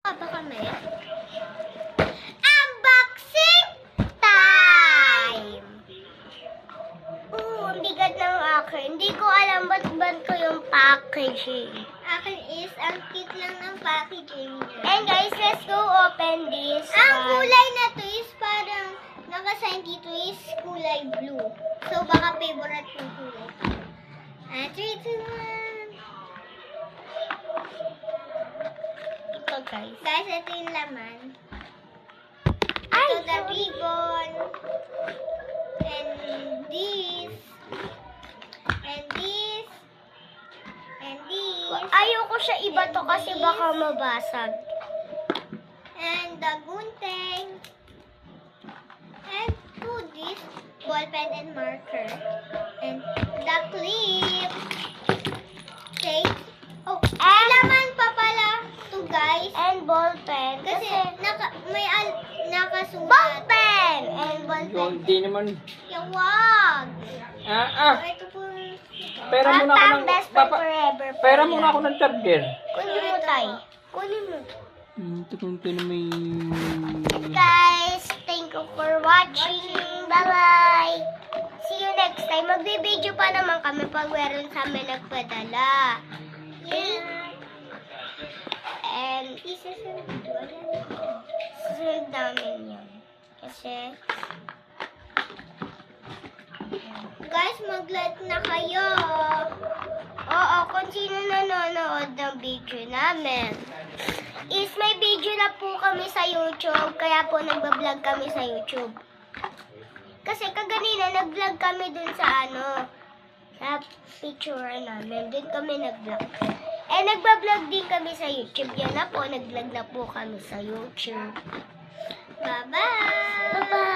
Ba kami? Unboxing time! Ang bigat ng akin. Hindi ko alam ba't ko yung packaging. Akin is, ang cute lang ng packaging niya. And guys, let's go open this Ang kulay na to is parang nakasign dito is kulay blue. So, baka favorite yung kulay. 3, 2, 1. Ito guys. Guys, ito yung laman. Ito the ribbon. And this. And this. And this. Ayoko siya iba to kasi baka mabasag. And the gunting. And to this. Ballpen and marker. And the clip. Okay. Oh, laman pa pala to guys. And ballpen. Kasi may nakasulat. Ballpen! And ballpen. Yung di naman. Yung wag. Ito po. Pera muna ako ng... Best friend forever. Pera muna ako ng charger. Kunin mo tayo. Kunin mo. Ito kung may... Guys, thank you for watching. Bye-bye. See you next time. Magbe-video pa naman kami pag meron sa amin nagpadala. And susunod namin yun. Kasi guys, mag-like na kayo. Oo, kung sino nanonood ng video namin. Is may video na po kami sa YouTube, kaya po nagbablog kami sa YouTube. Kasi kaganina nag-vlog kami dun sa sa picture namin. Dun kami nag-vlog. Eh, nagbablog din kami sa YouTube. Yan na po, nag-vlog na po kami sa YouTube. Bye-bye! Bye-bye!